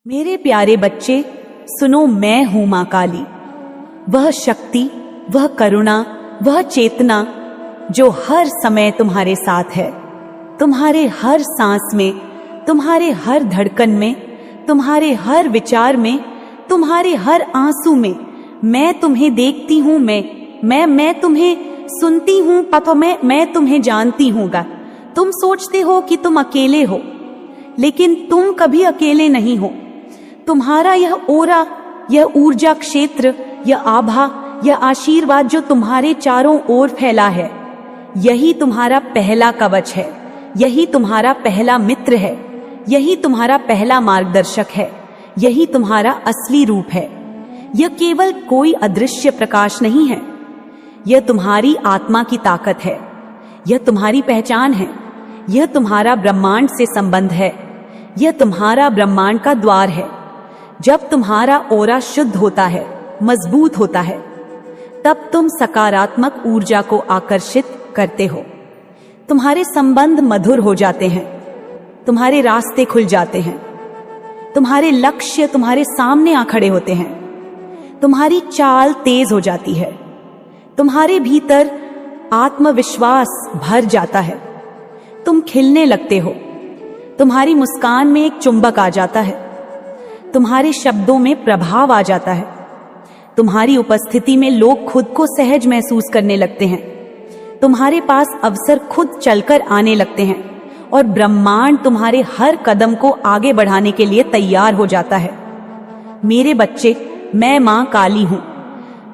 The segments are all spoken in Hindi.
मेरे प्यारे बच्चे, सुनो, मैं हूं मां काली, वह शक्ति, वह करुणा, वह चेतना जो हर समय तुम्हारे साथ है। तुम्हारे हर सांस में, तुम्हारे हर धड़कन में, तुम्हारे हर विचार में, तुम्हारे हर आंसू में मैं तुम्हें देखती हूं। मैं तुम्हें सुनती हूं, पता मैं तुम्हें जानती हूँगा। तुम सोचते हो कि तुम अकेले हो, लेकिन तुम कभी अकेले नहीं हो। तुम्हारा यह ओरा, यह ऊर्जा क्षेत्र, यह आभा, यह आशीर्वाद जो तुम्हारे चारों ओर फैला है, यही तुम्हारा पहला कवच है, यही तुम्हारा पहला मित्र है, यही तुम्हारा पहला मार्गदर्शक है, यही तुम्हारा असली रूप है। यह केवल कोई अदृश्य प्रकाश नहीं है, यह तुम्हारी आत्मा की ताकत है, यह तुम्हारी पहचान है, यह तुम्हारा ब्रह्मांड से संबंध है, यह तुम्हारा ब्रह्मांड का द्वार है। जब तुम्हारा ओरा शुद्ध होता है, मजबूत होता है, तब तुम सकारात्मक ऊर्जा को आकर्षित करते हो। तुम्हारे संबंध मधुर हो जाते हैं, तुम्हारे रास्ते खुल जाते हैं, तुम्हारे लक्ष्य तुम्हारे सामने आ खड़े होते हैं, तुम्हारी चाल तेज हो जाती है, तुम्हारे भीतर आत्मविश्वास भर जाता है, तुम खिलने लगते हो, तुम्हारी मुस्कान में एक चुंबक आ जाता है, तुम्हारे शब्दों में प्रभाव आ जाता है, तुम्हारी उपस्थिति में लोग खुद को सहज महसूस करने लगते हैं, तुम्हारे पास अवसर खुद चलकर आने लगते हैं और ब्रह्मांड तुम्हारे हर कदम को आगे बढ़ाने के लिए तैयार हो जाता है। मेरे बच्चे, मैं मां काली हूं।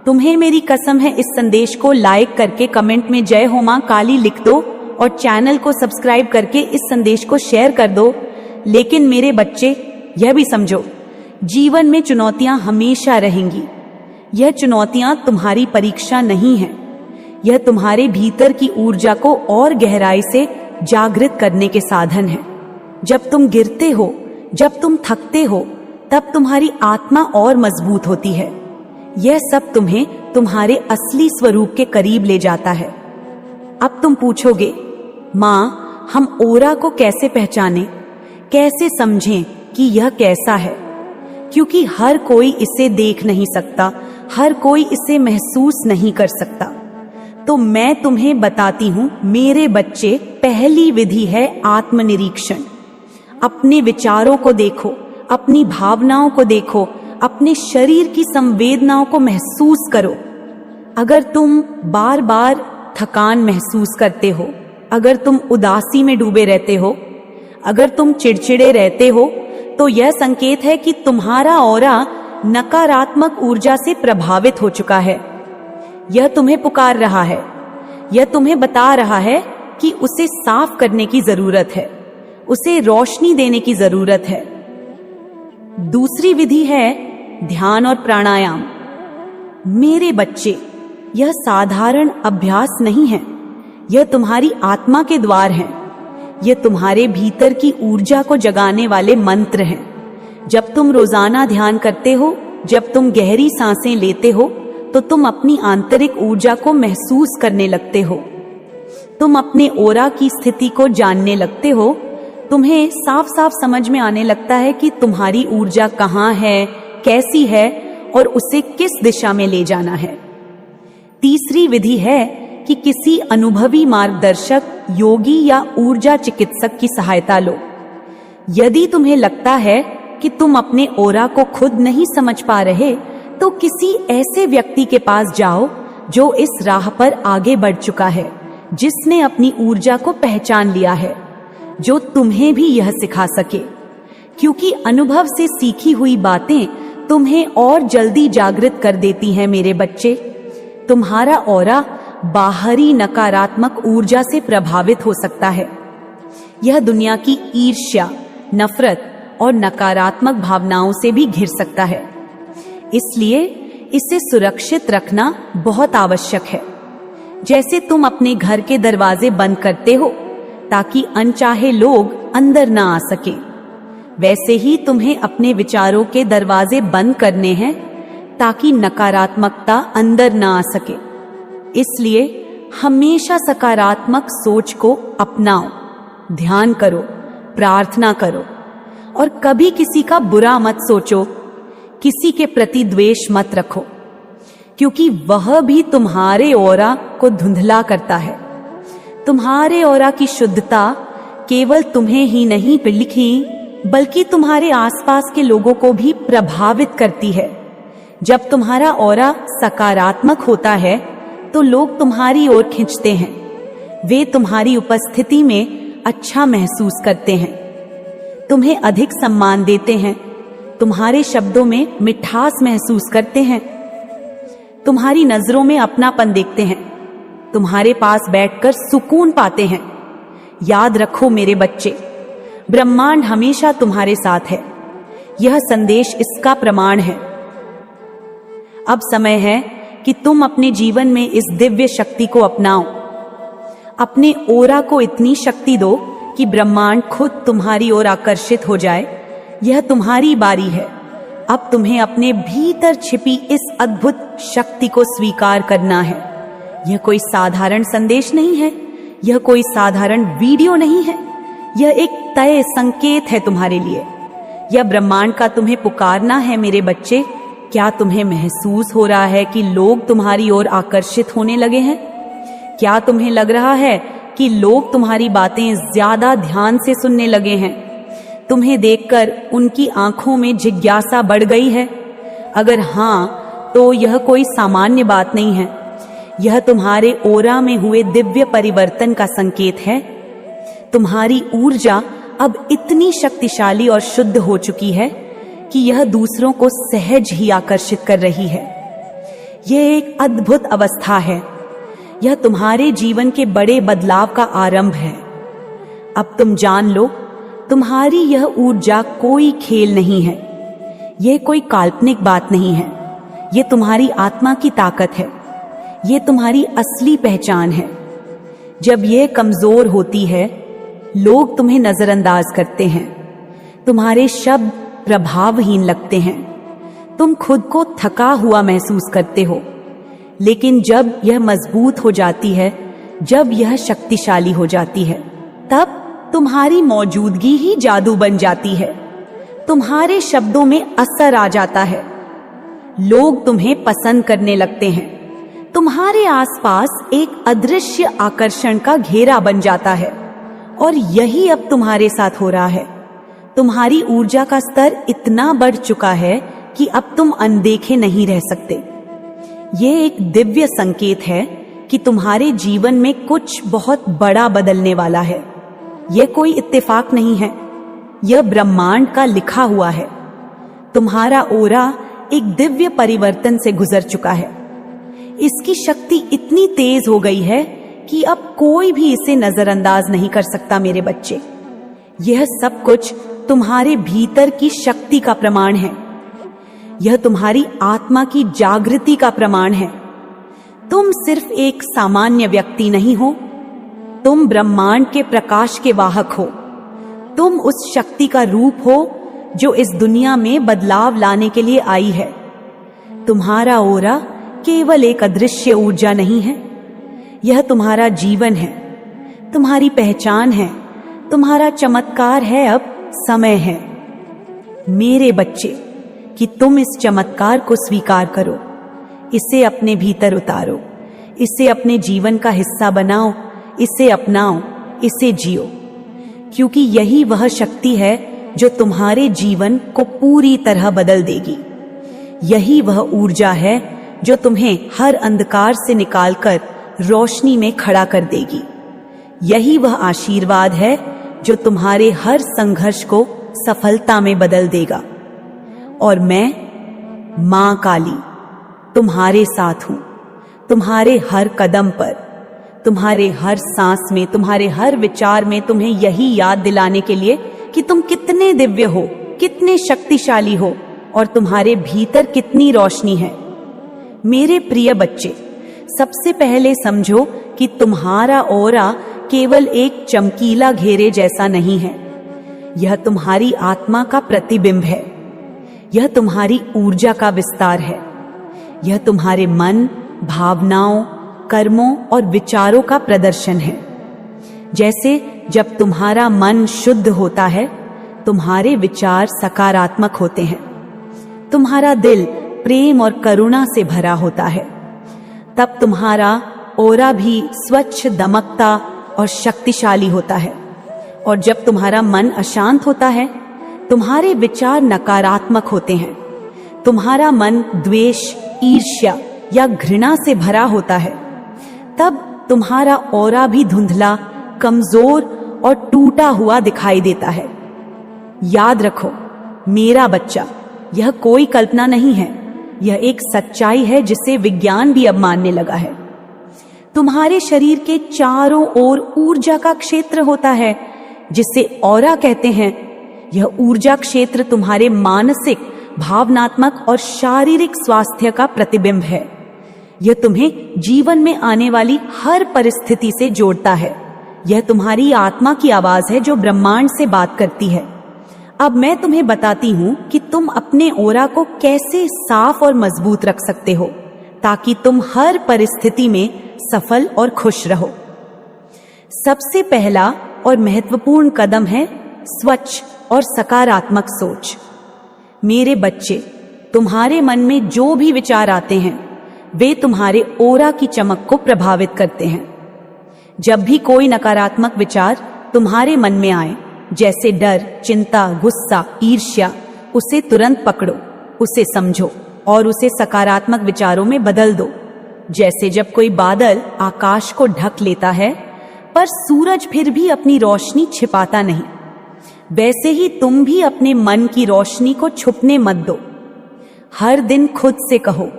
तुम्हें मेरी कसम है, इस संदेश को लाइक करके कमेंट में जय हो मां काली लिख दो और चैनल को सब्सक्राइब करके इस संदेश को शेयर कर दो। लेकिन मेरे बच्चे, यह भी समझो, जीवन में चुनौतियां हमेशा रहेंगी। यह चुनौतियां तुम्हारी परीक्षा नहीं है, यह तुम्हारे भीतर की ऊर्जा को और गहराई से जागृत करने के साधन है। जब तुम गिरते हो, जब तुम थकते हो, तब तुम्हारी आत्मा और मजबूत होती है। यह सब तुम्हें तुम्हारे असली स्वरूप के करीब ले जाता है। अब तुम पूछोगे, मां, हम ओरा को कैसे पहचानें, कैसे समझें कि यह कैसा है? क्योंकि हर कोई इसे देख नहीं सकता, हर कोई इसे महसूस नहीं कर सकता। तो मैं तुम्हें बताती हूं मेरे बच्चे। पहली विधि है आत्मनिरीक्षण। अपने विचारों को देखो, अपनी भावनाओं को देखो, अपने शरीर की संवेदनाओं को महसूस करो। अगर तुम बार बार थकान महसूस करते हो, अगर तुम उदासी में डूबे रहते हो, अगर तुम चिड़चिड़े रहते हो, तो यह संकेत है कि तुम्हारा ओरा नकारात्मक ऊर्जा से प्रभावित हो चुका है। यह तुम्हें पुकार रहा है, यह तुम्हें बता रहा है कि उसे साफ करने की जरूरत है, उसे रोशनी देने की जरूरत है। दूसरी विधि है ध्यान और प्राणायाम। मेरे बच्चे, यह साधारण अभ्यास नहीं है, यह तुम्हारी आत्मा के द्वार है, यह तुम्हारे भीतर की ऊर्जा को जगाने वाले मंत्र हैं। जब तुम रोजाना ध्यान करते हो, जब तुम गहरी सांसें लेते हो, तो तुम अपनी आंतरिक ऊर्जा को महसूस करने लगते हो। तुम अपने ओरा की स्थिति को जानने लगते हो। तुम्हें साफ साफ समझ में आने लगता है कि तुम्हारी ऊर्जा कहाँ है, कैसी है और उसे किस दिशा में ले जाना है। तीसरी विधि है कि किसी अनुभवी मार्गदर्शक, योगी या ऊर्जा चिकित्सक की सहायता लो। यदि तुम्हें लगता है कि तुम अपने ओरा को खुद नहीं समझ पा रहे, तो किसी ऐसे व्यक्ति के पास जाओ जो इस राह पर आगे बढ़ चुका है, जिसने अपनी ऊर्जा को पहचान लिया है, जो तुम्हें भी यह सिखा सके। क्योंकि अनुभव से सीखी हुई बातें तुम्हें और जल्दी जागृत कर देती हैं। मेरे बच्चे, तुम्हारा ओरा बाहरी नकारात्मक ऊर्जा से प्रभावित हो सकता है। यह दुनिया की ईर्ष्या, नफरत और नकारात्मक भावनाओं से भी घिर सकता है। इसलिए इसे सुरक्षित रखना बहुत आवश्यक है। जैसे तुम अपने घर के दरवाजे बंद करते हो ताकि अनचाहे लोग अंदर ना आ सके, वैसे ही तुम्हें अपने विचारों के दरवाजे बंद करने हैं ताकि नकारात्मकता अंदर ना आ सके। इसलिए हमेशा सकारात्मक सोच को अपनाओ, ध्यान करो, प्रार्थना करो और कभी किसी का बुरा मत सोचो, किसी के प्रति द्वेष मत रखो, क्योंकि वह भी तुम्हारे ऑरा को धुंधला करता है। तुम्हारे ऑरा की शुद्धता केवल तुम्हें ही नहीं लिखी, बल्कि तुम्हारे आसपास के लोगों को भी प्रभावित करती है। जब तुम्हारा ऑरा सकारात्मक होता है तो लोग तुम्हारी ओर खींचते हैं। वे तुम्हारी उपस्थिति में अच्छा महसूस करते हैं, तुम्हें अधिक सम्मान देते हैं, तुम्हारे शब्दों में मिठास महसूस करते हैं, तुम्हारी नजरों में अपनापन देखते हैं, तुम्हारे पास बैठकर सुकून पाते हैं। याद रखो मेरे बच्चे, ब्रह्मांड हमेशा तुम्हारे साथ है। यह संदेश इसका प्रमाण है। अब समय है कि तुम अपने जीवन में इस दिव्य शक्ति को अपनाओ। अपने ऑरा को इतनी शक्ति दो कि ब्रह्मांड खुद तुम्हारी ओर आकर्षित हो जाए। यह तुम्हारी बारी है। अब तुम्हें अपने भीतर छिपी इस अद्भुत शक्ति को स्वीकार करना है। यह कोई साधारण संदेश नहीं है, यह कोई साधारण वीडियो नहीं है, यह एक तय संकेत है तुम्हारे लिए। यह ब्रह्मांड का तुम्हें पुकारना है मेरे बच्चे। क्या तुम्हें महसूस हो रहा है कि लोग तुम्हारी ओर आकर्षित होने लगे हैं? क्या तुम्हें लग रहा है कि लोग तुम्हारी बातें ज्यादा ध्यान से सुनने लगे हैं? तुम्हें देखकर उनकी आंखों में जिज्ञासा बढ़ गई है? अगर हाँ, तो यह कोई सामान्य बात नहीं है। यह तुम्हारे ऑरा में हुए दिव्य परिवर्तन का संकेत है। तुम्हारी ऊर्जा अब इतनी शक्तिशाली और शुद्ध हो चुकी है कि यह दूसरों को सहज ही आकर्षित कर रही है। यह एक अद्भुत अवस्था है। यह तुम्हारे जीवन के बड़े बदलाव का आरंभ है। अब तुम जान लो, तुम्हारी यह ऊर्जा कोई खेल नहीं है, यह कोई काल्पनिक बात नहीं है। यह तुम्हारी आत्मा की ताकत है, यह तुम्हारी असली पहचान है। जब यह कमजोर होती है, लोग तुम्हें नजरअंदाज करते हैं, तुम्हारे शब्द प्रभावहीन लगते हैं, तुम खुद को थका हुआ महसूस करते हो। लेकिन जब यह मजबूत हो जाती है, जब यह शक्तिशाली हो जाती है, तब तुम्हारी मौजूदगी ही जादू बन जाती है। तुम्हारे शब्दों में असर आ जाता है, लोग तुम्हें पसंद करने लगते हैं। तुम्हारे आसपास एक अदृश्य आकर्षण का घेरा बन जाता है, और यही अब तुम्हारे साथ हो रहा है। तुम्हारी ऊर्जा का स्तर इतना बढ़ चुका है कि अब तुम अनदेखे नहीं रह सकते। यह एक दिव्य संकेत है कि तुम्हारे जीवन में कुछ बहुत बड़ा बदलने वाला है। यह कोई इत्तेफाक नहीं है, यह ब्रह्मांड का लिखा हुआ है। तुम्हारा ऑरा एक दिव्य परिवर्तन से गुजर चुका है। इसकी शक्ति इतनी तेज हो गई है कि अब कोई भी इसे नजरअंदाज नहीं कर सकता मेरे बच्चे। यह सब कुछ तुम्हारे भीतर की शक्ति का प्रमाण है। यह तुम्हारी आत्मा की जागृति का प्रमाण है। तुम सिर्फ एक सामान्य व्यक्ति नहीं हो, तुम ब्रह्मांड के प्रकाश के वाहक हो। तुम उस शक्ति का रूप हो जो इस दुनिया में बदलाव लाने के लिए आई है। तुम्हारा ऑरा केवल एक अदृश्य ऊर्जा नहीं है, यह तुम्हारा जीवन है, तुम्हारी पहचान है, तुम्हारा चमत्कार है। अब समय है मेरे बच्चे कि तुम इस चमत्कार को स्वीकार करो, इसे अपने भीतर उतारो, इसे अपने जीवन का हिस्सा बनाओ, इसे अपनाओ, इसे जियो, क्योंकि यही वह शक्ति है जो तुम्हारे जीवन को पूरी तरह बदल देगी। यही वह ऊर्जा है जो तुम्हें हर अंधकार से निकालकर रोशनी में खड़ा कर देगी। यही वह आशीर्वाद है जो तुम्हारे हर संघर्ष को सफलता में बदल देगा। और मैं मां काली तुम्हारे साथ हूं, तुम्हारे हर कदम पर, तुम्हारे हर सांस में, तुम्हारे हर विचार में, तुम्हें यही याद दिलाने के लिए कि तुम कितने दिव्य हो, कितने शक्तिशाली हो और तुम्हारे भीतर कितनी रोशनी है। मेरे प्रिय बच्चे, सबसे पहले समझो कि तुम्हारा ऑरा केवल एक चमकीला घेरे जैसा नहीं है, यह तुम्हारी आत्मा का प्रतिबिंब है, यह तुम्हारी ऊर्जा का विस्तार है, यह तुम्हारे मन, भावनाओं, कर्मों और विचारों का प्रदर्शन है। जैसे जब तुम्हारा मन शुद्ध होता है तुम्हारे विचार सकारात्मक होते हैं, तुम्हारा दिल प्रेम और करुणा से भरा होता है, तब तुम्हारा ऑरा भी स्वच्छ, दमकता और शक्तिशाली होता है। और जब तुम्हारा मन अशांत होता है, तुम्हारे विचार नकारात्मक होते हैं, तुम्हारा मन द्वेष, ईर्ष्या या घृणा से भरा होता है, तब तुम्हारा ऑरा भी धुंधला, कमजोर और टूटा हुआ दिखाई देता है। याद रखो मेरा बच्चा, यह कोई कल्पना नहीं है, यह एक सच्चाई है जिसे विज्ञान भी अब मानने लगा है। तुम्हारे शरीर के चारों ओर ऊर्जा का क्षेत्र होता है जिसे ऑरा कहते हैं। यह ऊर्जा क्षेत्र तुम्हारे मानसिक, भावनात्मक और शारीरिक स्वास्थ्य का प्रतिबिंब है। यह तुम्हें जीवन में आने वाली हर परिस्थिति से जोड़ता है। यह तुम्हारी आत्मा की आवाज है जो ब्रह्मांड से बात करती है। अब मैं तुम्हें बताती हूं कि तुम अपने ऑरा को कैसे साफ और मजबूत रख सकते हो ताकि तुम हर परिस्थिति में सफल और खुश रहो। सबसे पहला और महत्वपूर्ण कदम है स्वच्छ और सकारात्मक सोच। मेरे बच्चे, तुम्हारे मन में जो भी विचार आते हैं वे तुम्हारे ऑरा की चमक को प्रभावित करते हैं। जब भी कोई नकारात्मक विचार तुम्हारे मन में आए, जैसे डर, चिंता, गुस्सा, ईर्ष्या, उसे तुरंत पकड़ो, उसे समझो और उसे सकारात्मक विचारों में बदल दो। जैसे जब कोई बादल आकाश को ढक लेता है पर सूरज फिर भी अपनी रोशनी छिपाता नहीं, वैसे ही तुम भी अपने मन की रोशनी को छुपने मत दो। हर दिन खुद से कहो,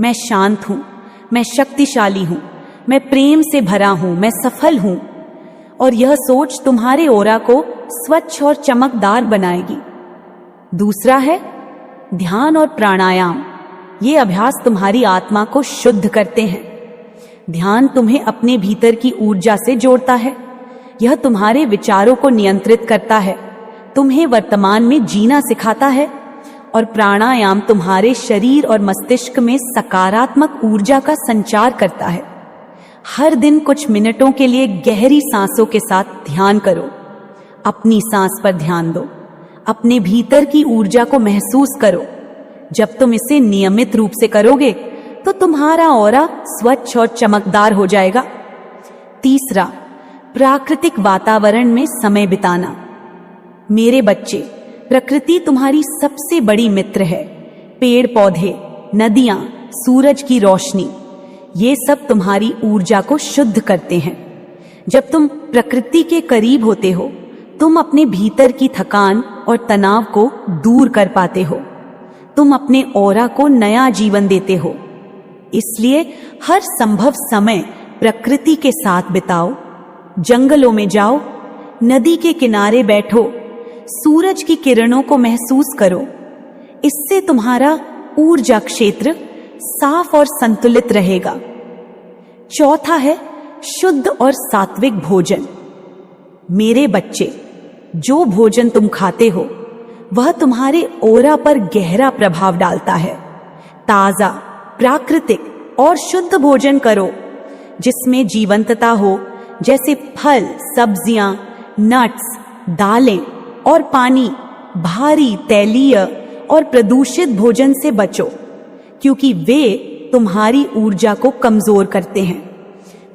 मैं शांत हूं, मैं शक्तिशाली हूं, मैं प्रेम से भरा हूं, मैं सफल हूं। और यह सोच तुम्हारे ऑरा को स्वच्छ और चमकदार बनाएगी। दूसरा है ध्यान और प्राणायाम। ये अभ्यास तुम्हारी आत्मा को शुद्ध करते हैं। ध्यान तुम्हें अपने भीतर की ऊर्जा से जोड़ता है। यह तुम्हारे विचारों को नियंत्रित करता है, तुम्हें वर्तमान में जीना सिखाता है। और प्राणायाम तुम्हारे शरीर और मस्तिष्क में सकारात्मक ऊर्जा का संचार करता है। हर दिन कुछ मिनटों के लिए गहरी सांसों के साथ ध्यान करो। अपनी सांस पर ध्यान दो, अपने भीतर की ऊर्जा को महसूस करो। जब तुम इसे नियमित रूप से करोगे तो तुम्हारा ऑरा स्वच्छ और चमकदार हो जाएगा। तीसरा, प्राकृतिक वातावरण में समय बिताना। मेरे बच्चे, प्रकृति तुम्हारी सबसे बड़ी मित्र है। पेड़ पौधे, नदियां, सूरज की रोशनी, ये सब तुम्हारी ऊर्जा को शुद्ध करते हैं। जब तुम प्रकृति के करीब होते हो, तुम अपने भीतर की थकान और तनाव को दूर कर पाते हो। तुम अपने ऑरा को नया जीवन देते हो। इसलिए हर संभव समय प्रकृति के साथ बिताओ। जंगलों में जाओ, नदी के किनारे बैठो, सूरज की किरणों को महसूस करो। इससे तुम्हारा ऊर्जा क्षेत्र साफ और संतुलित रहेगा। चौथा है शुद्ध और सात्विक भोजन। मेरे बच्चे, जो भोजन तुम खाते हो वह तुम्हारे ऑरा पर गहरा प्रभाव डालता है। ताजा, प्राकृतिक और शुद्ध भोजन करो जिसमें जीवंतता हो, जैसे फल, सब्जियां, नट्स, दालें और पानी। भारी, तैलीय और प्रदूषित भोजन से बचो क्योंकि वे तुम्हारी ऊर्जा को कमजोर करते हैं।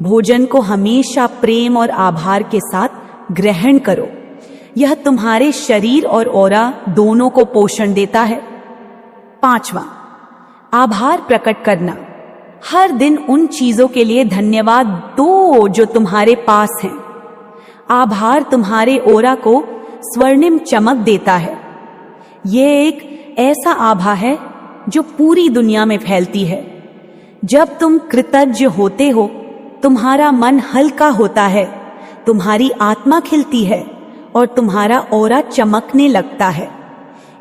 भोजन को हमेशा प्रेम और आभार के साथ ग्रहण करो। यह तुम्हारे शरीर और ऑरा दोनों को पोषण देता है। पांचवा, आभार प्रकट करना। हर दिन उन चीजों के लिए धन्यवाद दो जो तुम्हारे पास हैं। आभार तुम्हारे ऑरा को स्वर्णिम चमक देता है। यह एक ऐसा आभा है जो पूरी दुनिया में फैलती है। जब तुम कृतज्ञ होते हो, तुम्हारा मन हल्का होता है, तुम्हारी आत्मा खिलती है और तुम्हारा ऑरा चमकने लगता है।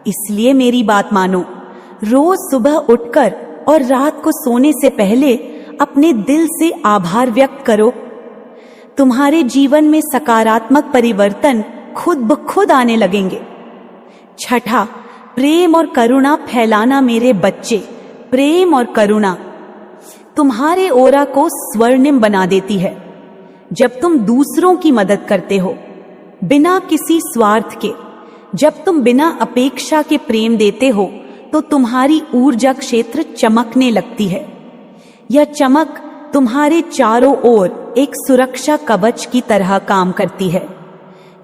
इसलिए मेरी बात मानो, रोज सुबह उठकर और रात को सोने से पहले अपने दिल से आभार व्यक्त करो। तुम्हारे जीवन में सकारात्मक परिवर्तन खुद ब खुद आने लगेंगे। छठा, प्रेम और करुणा फैलाना। मेरे बच्चे, प्रेम और करुणा तुम्हारे ऑरा को स्वर्णिम बना देती है। जब तुम दूसरों की मदद करते हो बिना किसी स्वार्थ के, जब तुम बिना अपेक्षा के प्रेम देते हो तो तुम्हारी ऊर्जा क्षेत्र चमकने लगती है। यह चमक तुम्हारे चारों ओर एक सुरक्षा कवच की तरह काम करती है,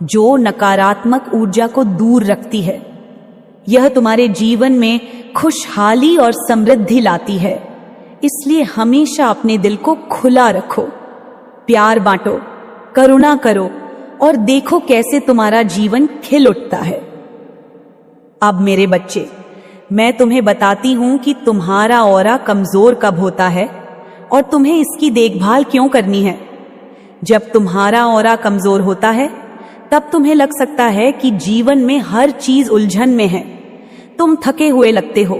जो नकारात्मक ऊर्जा को दूर रखती है। यह तुम्हारे जीवन में खुशहाली और समृद्धि लाती है। इसलिए हमेशा अपने दिल को खुला रखो, प्यार बांटो, करुणा करो और देखो कैसे तुम्हारा जीवन खिल उठता है। अब मेरे बच्चे, मैं तुम्हें बताती हूं कि तुम्हारा ऑरा कमजोर कब होता है और तुम्हें इसकी देखभाल क्यों करनी है। जब तुम्हारा ऑरा कमजोर होता है तब तुम्हें लग सकता है कि जीवन में हर चीज उलझन में है। तुम थके हुए लगते हो,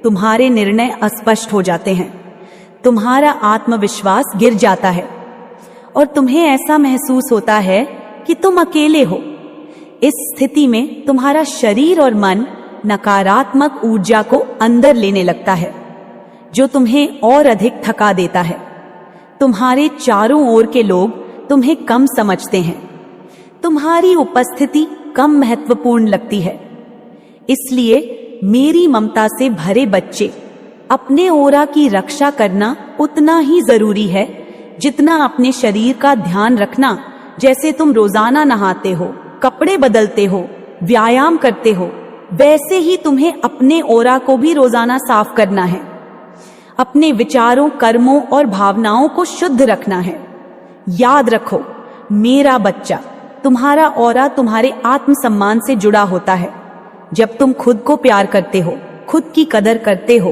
तुम्हारे निर्णय अस्पष्ट हो जाते हैं, तुम्हारा आत्मविश्वास गिर जाता है और तुम्हें ऐसा महसूस होता है कि तुम अकेले हो। इस स्थिति में तुम्हारा शरीर और मन नकारात्मक ऊर्जा को अंदर लेने लगता है, जो तुम्हें और अधिक थका देता है। तुम्हारे चारों ओर के लोग तुम्हें कम समझते हैं, तुम्हारी उपस्थिति कम महत्वपूर्ण लगती है। इसलिए मेरी ममता से भरे बच्चे, अपने ओरा की रक्षा करना उतना ही जरूरी है जितना अपने शरीर का ध्यान रखना। जैसे तुम रोजाना नहाते हो, कपड़े बदलते हो, व्यायाम करते हो, वैसे ही तुम्हें अपने ओरा को भी रोजाना साफ करना है। अपने विचारों, कर्मों और भावनाओं को शुद्ध रखना है। याद रखो मेरा बच्चा, तुम्हारा ऑरा तुम्हारे आत्मसम्मान से जुड़ा होता है। जब तुम खुद को प्यार करते हो, खुद की कदर करते हो,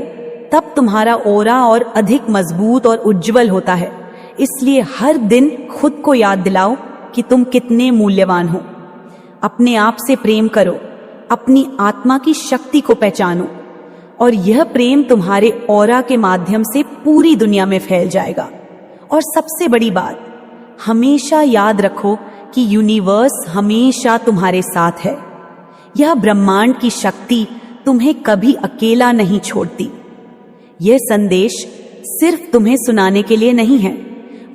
तब तुम्हारा ऑरा और अधिक मजबूत और उज्जवल होता है। इसलिए हर दिन खुद को याद दिलाओ कि तुम कितने मूल्यवान हो। अपने आप से प्रेम करो, अपनी आत्मा की शक्ति को पहचानो और यह प्रेम तुम्हारे ऑरा के माध्यम से पूरी दुनिया में फैल जाएगा। और सबसे बड़ी बात, हमेशा याद रखो कि यूनिवर्स हमेशा तुम्हारे साथ है। यह ब्रह्मांड की शक्ति तुम्हें कभी अकेला नहीं छोड़ती। यह संदेश सिर्फ तुम्हें सुनाने के लिए नहीं है,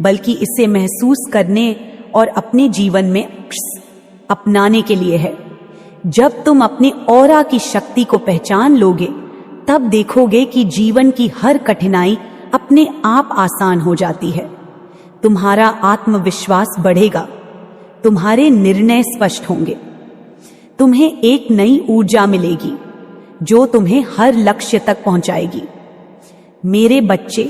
बल्कि इसे महसूस करने और अपने जीवन में अपनाने के लिए है। जब तुम अपने ऑरा की शक्ति को पहचान लोगे, तब देखोगे कि जीवन की हर कठिनाई अपने आप आसान हो जाती है। तुम्हारा आत्मविश्वास बढ़ेगा, तुम्हारे निर्णय स्पष्ट होंगे, तुम्हें एक नई ऊर्जा मिलेगी जो तुम्हें हर लक्ष्य तक पहुंचाएगी। मेरे बच्चे,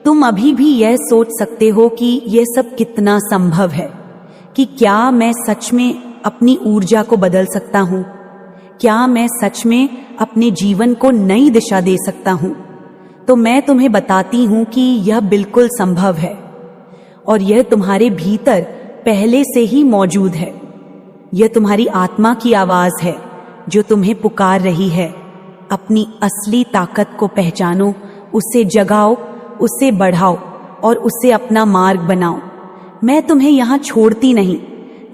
तुम अभी भी यह सोच सकते हो कि यह सब कितना संभव है, कि क्या मैं सच में अपनी ऊर्जा को बदल सकता हूं? क्या मैं सच में अपने जीवन को नई दिशा दे सकता हूं? तो मैं तुम्हें बताती हूं कि यह बिल्कुल संभव है और यह तुम्हारे भीतर पहले से ही मौजूद है। यह तुम्हारी आत्मा की आवाज है जो तुम्हें पुकार रही है। अपनी असली ताकत को पहचानो, उसे जगाओ, उसे बढ़ाओ और उसे अपना मार्ग बनाओ। मैं तुम्हें यहाँ छोड़ती नहीं,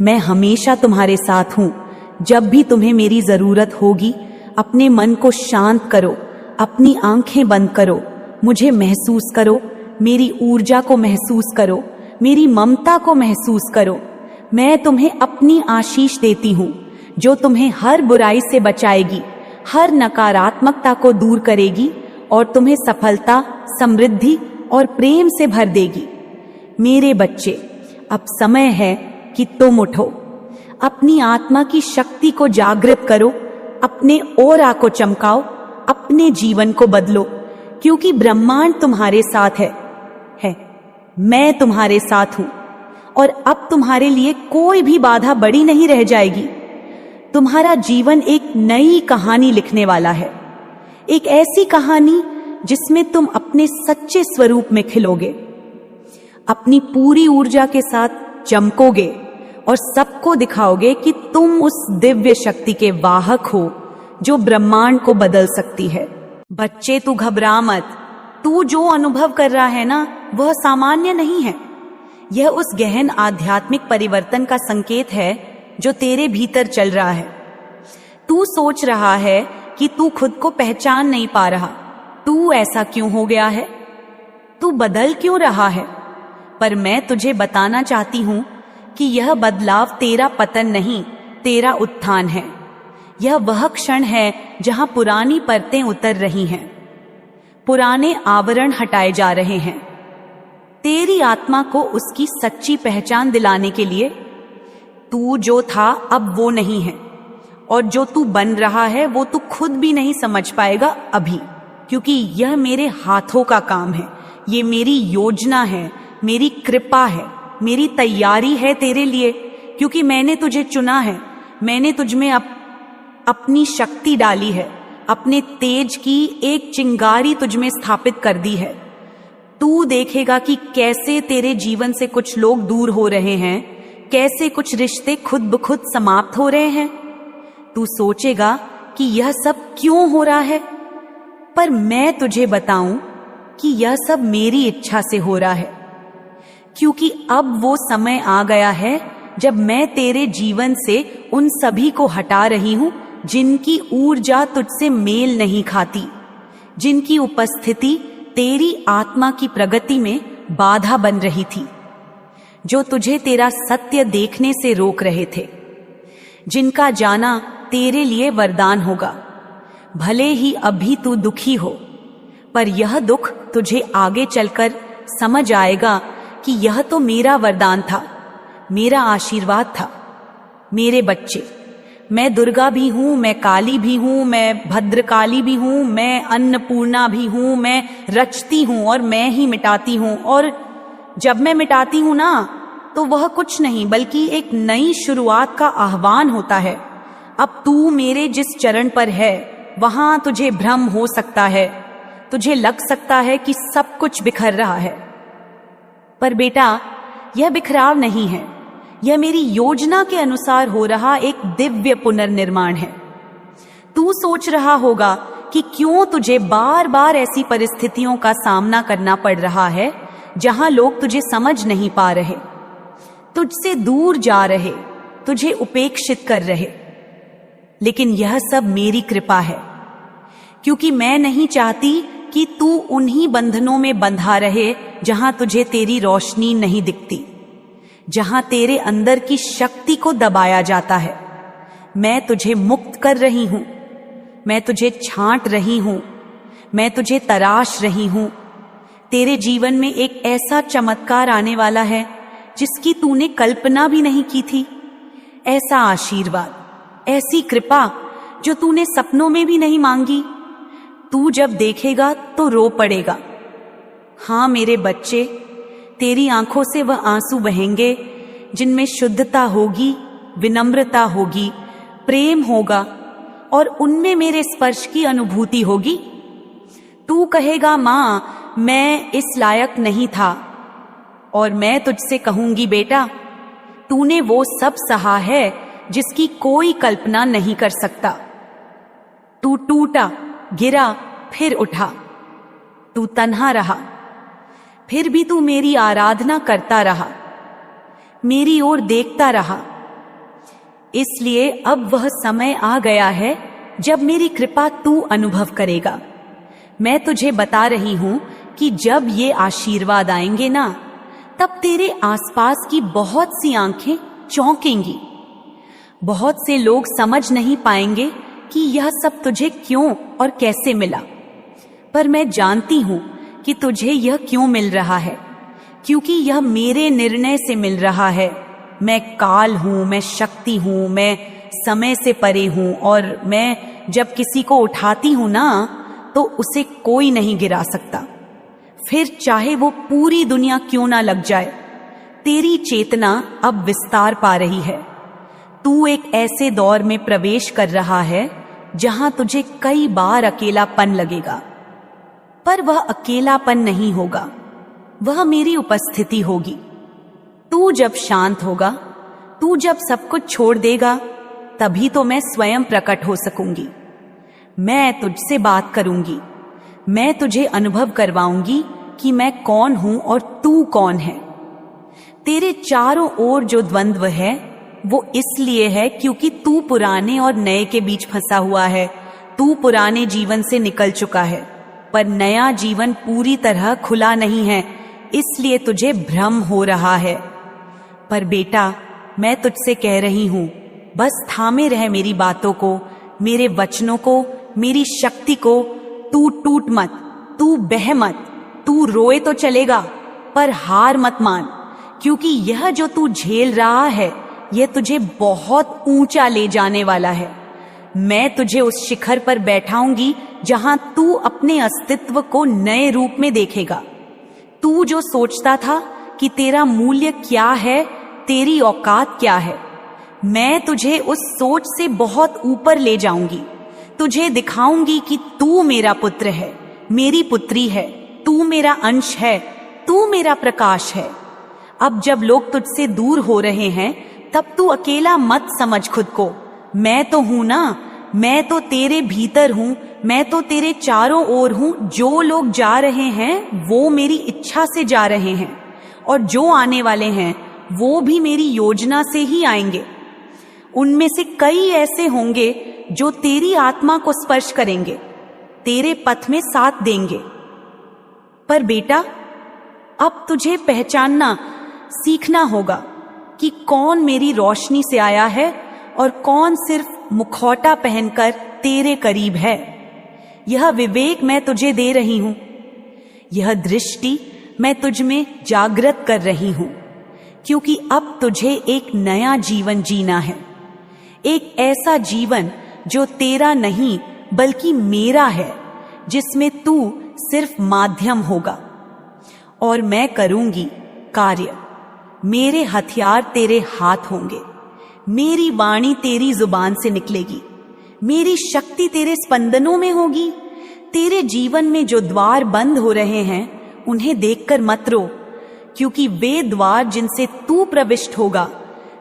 मैं हमेशा तुम्हारे साथ हूँ। जब भी तुम्हें मेरी जरूरत होगी, अपने मन को शांत करो, अपनी आंखें बंद करो, मुझे महसूस करो, मेरी ऊर्जा को महसूस करो, मेरी ममता को महसूस करो। मैं तुम्हें अपनी आशीष देती हूँ जो तुम्हें हर बुराई से बचाएगी, हर नकारात्मकता को दूर करेगी और तुम्हें सफलता, समृद्धि और प्रेम से भर देगी। मेरे बच्चे, अब समय है कि तुम उठो, अपनी आत्मा की शक्ति को जागृत करो, अपने ऑरा को चमकाओ, अपने जीवन को बदलो, क्योंकि ब्रह्मांड तुम्हारे साथ है। मैं तुम्हारे साथ हूं और अब तुम्हारे लिए कोई भी बाधा बड़ी नहीं रह जाएगी। तुम्हारा जीवन एक नई कहानी लिखने वाला है, एक ऐसी कहानी जिसमें तुम अपने सच्चे स्वरूप में खिलोगे, अपनी पूरी ऊर्जा के साथ चमकोगे और सबको दिखाओगे कि तुम उस दिव्य शक्ति के वाहक हो जो ब्रह्मांड को बदल सकती है। बच्चे, तू घबरा मत। तू जो अनुभव कर रहा है ना, वह सामान्य नहीं है। यह उस गहन आध्यात्मिक परिवर्तन का संकेत है जो तेरे भीतर चल रहा है। तू सोच रहा है कि तू खुद को पहचान नहीं पा रहा। तू ऐसा क्यों हो गया है? तू बदल क्यों रहा है? पर मैं तुझे बताना चाहती हूं कि यह बदलाव तेरा पतन नहीं, तेरा उत्थान है। यह वह क्षण है जहां पुरानी परतें उतर रही हैं, पुराने आवरण हटाए जा रहे हैं। तेरी आत्मा को उसकी सच्ची पहचान दिलाने के लिए तू जो था अब वो नहीं है, और जो तू बन रहा है वो तू खुद भी नहीं समझ पाएगा अभी, क्योंकि यह मेरे हाथों का काम है, ये मेरी योजना है, मेरी कृपा है, मेरी तैयारी है तेरे लिए, क्योंकि मैंने तुझे चुना है, मैंने तुझमें अपनी शक्ति डाली है, अपने तेज की एक चिंगारी तुझमें स्थापित कर दी है। तू देखेगा कि कैसे तेरे जीवन से कुछ लोग दूर हो रहे हैं, कैसे कुछ रिश्ते खुद ब खुद समाप्त हो रहे हैं। तू सोचेगा कि यह सब क्यों हो रहा है, पर मैं तुझे बताऊं कि यह सब मेरी इच्छा से हो रहा है, क्योंकि अब वो समय आ गया है जब मैं तेरे जीवन से उन सभी को हटा रही हूं जिनकी ऊर्जा तुझसे मेल नहीं खाती, जिनकी उपस्थिति तेरी आत्मा की प्रगति में बाधा बन रही थी, जो तुझे तेरा सत्य देखने से रोक रहे थे, जिनका जाना तेरे लिए वरदान होगा। भले ही अभी तू दुखी हो, पर यह दुख तुझे आगे चलकर समझ आएगा कि यह तो मेरा वरदान था, मेरा आशीर्वाद था। मेरे बच्चे, मैं दुर्गा भी हूं, मैं काली भी हूं, मैं भद्रकाली भी हूं, मैं अन्नपूर्णा भी हूं, मैं रचती हूं और मैं ही मिटाती हूं। और जब मैं मिटाती हूं ना, तो वह कुछ नहीं बल्कि एक नई शुरुआत का आह्वान होता है। अब तू मेरे जिस चरण पर है वहां तुझे भ्रम हो सकता है, तुझे लग सकता है कि सब कुछ बिखर रहा है, पर बेटा यह बिखराव नहीं है, यह मेरी योजना के अनुसार हो रहा एक दिव्य पुनर्निर्माण है। तू सोच रहा होगा कि क्यों तुझे बार बार ऐसी परिस्थितियों का सामना करना पड़ रहा है जहां लोग तुझे समझ नहीं पा रहे, तुझसे दूर जा रहे, तुझे उपेक्षित कर रहे। लेकिन यह सब मेरी कृपा है, क्योंकि मैं नहीं चाहती कि तू उन्हीं बंधनों में बंधा रहे जहां तुझे तेरी रोशनी नहीं दिखती, जहां तेरे अंदर की शक्ति को दबाया जाता है। मैं तुझे मुक्त कर रही हूं, मैं तुझे छांट रही हूं, मैं तुझे तराश रही हूं। तेरे जीवन में एक ऐसा चमत्कार आने वाला है जिसकी तूने कल्पना भी नहीं की थी। ऐसा आशीर्वाद, ऐसी कृपा जो तूने सपनों में भी नहीं मांगी। तू जब देखेगा तो रो पड़ेगा। हाँ मेरे बच्चे, तेरी आंखों से वह आंसू बहेंगे जिनमें शुद्धता होगी, विनम्रता होगी, प्रेम होगा और उनमें मेरे स्पर्श की अनुभूति होगी। तू कहेगा माँ मैं इस लायक नहीं था, और मैं तुझसे कहूंगी बेटा तूने वो सब सहा है जिसकी कोई कल्पना नहीं कर सकता। तू टूटा, गिरा, फिर उठा, तू तन्हा रहा, फिर भी तू मेरी आराधना करता रहा, मेरी ओर देखता रहा। इसलिए अब वह समय आ गया है जब मेरी कृपा तू अनुभव करेगा। मैं तुझे बता रही हूं कि जब ये आशीर्वाद आएंगे ना, तब तेरे आसपास की बहुत सी आंखें चौंकेंगी। बहुत से लोग समझ नहीं पाएंगे कि यह सब तुझे क्यों और कैसे मिला, पर मैं जानती हूं कि तुझे यह क्यों मिल रहा है, क्योंकि यह मेरे निर्णय से मिल रहा है। मैं काल हूं, मैं शक्ति हूं, मैं समय से परे हूं, और मैं जब किसी को उठाती हूं ना, तो उसे कोई नहीं गिरा सकता, फिर चाहे वो पूरी दुनिया क्यों ना लग जाए। तेरी चेतना अब विस्तार पा रही है। तू एक ऐसे दौर में प्रवेश कर रहा है जहां तुझे कई बार अकेलापन लगेगा, पर वह अकेलापन नहीं होगा, वह मेरी उपस्थिति होगी। तू जब शांत होगा, तू जब सब कुछ छोड़ देगा, तभी तो मैं स्वयं प्रकट हो सकूंगी। मैं तुझसे बात करूंगी, मैं तुझे अनुभव करवाऊंगी कि मैं कौन हूं और तू कौन है। तेरे चारों ओर जो द्वंद्व है वो इसलिए है क्योंकि तू पुराने और नए के बीच फंसा हुआ है। तू पुराने जीवन से निकल चुका है, पर नया जीवन पूरी तरह खुला नहीं है, इसलिए तुझे भ्रम हो रहा है। पर बेटा, मैं तुझसे कह रही हूं, बस थामे रह मेरी बातों को, मेरे वचनों को, मेरी शक्ति को तू टूट मत, तू बह मत, तू रोए तो चलेगा पर हार मत मान, क्योंकि यह जो तू झेल रहा है यह तुझे बहुत ऊंचा ले जाने वाला है। मैं तुझे उस शिखर पर बैठाऊंगी जहां तू अपने अस्तित्व को नए रूप में देखेगा। तू जो सोचता था कि तेरा मूल्य क्या है, तेरी औकात क्या है, मैं तुझे उस सोच से बहुत ऊपर ले जाऊंगी। तुझे दिखाऊंगी कि तू मेरा पुत्र है, मेरी पुत्री है, तू मेरा अंश है, तू मेरा प्रकाश है। अब जब लोग तुझसे दूर हो रहे हैं तब तू अकेला मत समझ खुद को। मैं तो हूं ना, मैं तो तेरे भीतर हूं, मैं तो तेरे चारों ओर हूं। जो लोग जा रहे हैं वो मेरी इच्छा से जा रहे हैं, और जो आने वाले हैं वो भी मेरी योजना से ही आएंगे। उनमें से कई ऐसे होंगे जो तेरी आत्मा को स्पर्श करेंगे, तेरे पथ में साथ देंगे। पर बेटा, अब तुझे पहचानना सीखना होगा कि कौन मेरी रोशनी से आया है और कौन सिर्फ मुखौटा पहनकर तेरे करीब है। यह विवेक मैं तुझे दे रही हूं, यह दृष्टि मैं तुझ में जागृत कर रही हूं, क्योंकि अब तुझे एक नया जीवन जीना है। एक ऐसा जीवन जो तेरा नहीं बल्कि मेरा है, जिसमें तू सिर्फ माध्यम होगा और मैं करूंगी कार्य। मेरे हथियार तेरे हाथ होंगे, मेरी वाणी तेरी जुबान से निकलेगी, मेरी शक्ति तेरे स्पंदनों में होगी। तेरे जीवन में जो द्वार बंद हो रहे हैं उन्हें देखकर मत रो, क्योंकि वे द्वार जिनसे तू प्रविष्ट होगा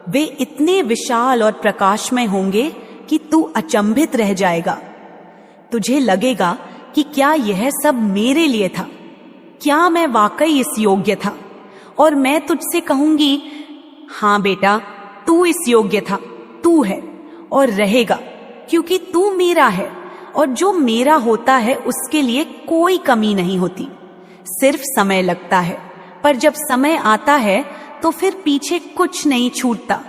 वे इतने विशाल और प्रकाशमय होंगे कि तू अचंभित रह जाएगा। तुझे लगेगा कि क्या यह सब मेरे लिए था, क्या मैं वाकई इस योग्य था? और मैं तुझसे कहूंगी, हाँ बेटा, तू इस योग्य था, तू है और रहेगा, क्योंकि तू मेरा है, और जो मेरा होता है उसके लिए कोई कमी नहीं होती। सिर्फ समय लगता है, पर जब समय आता है तो फिर पीछे कुछ नहीं छूटता,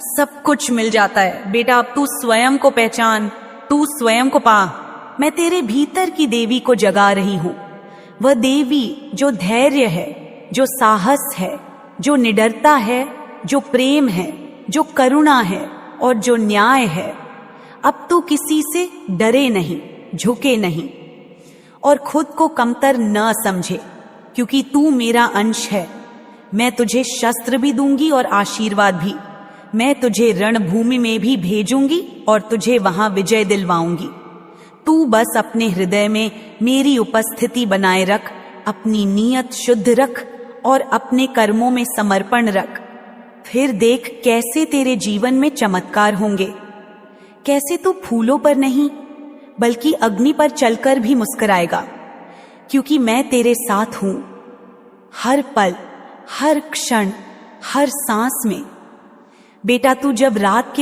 सब कुछ मिल जाता है। बेटा, अब तू स्वयं को पहचान, तू स्वयं को पा। मैं तेरे भीतर की देवी को जगा रही हूं, वह देवी जो धैर्य है, जो साहस है, जो निडरता है, जो प्रेम है, जो करुणा है और जो न्याय है। अब तू किसी से डरे नहीं, झुके नहीं और खुद को कमतर न समझे, क्योंकि तू मेरा अंश है। मैं तुझे शस्त्र भी दूंगी और आशीर्वाद भी। मैं तुझे रणभूमि में भी भेजूंगी और तुझे वहां विजय दिलवाऊंगी। तू बस अपने हृदय में मेरी उपस्थिति बनाए रख, अपनी नीयत शुद्ध रख और अपने कर्मों में समर्पण रख। फिर देख कैसे तेरे जीवन में चमत्कार होंगे, कैसे तू फूलों पर नहीं बल्कि अग्नि पर चलकर भी मुस्कुराएगा, क्योंकि मैं तेरे साथ हूं हर पल, हर क्षण, हर सांस में। बेटा, तू जब रात के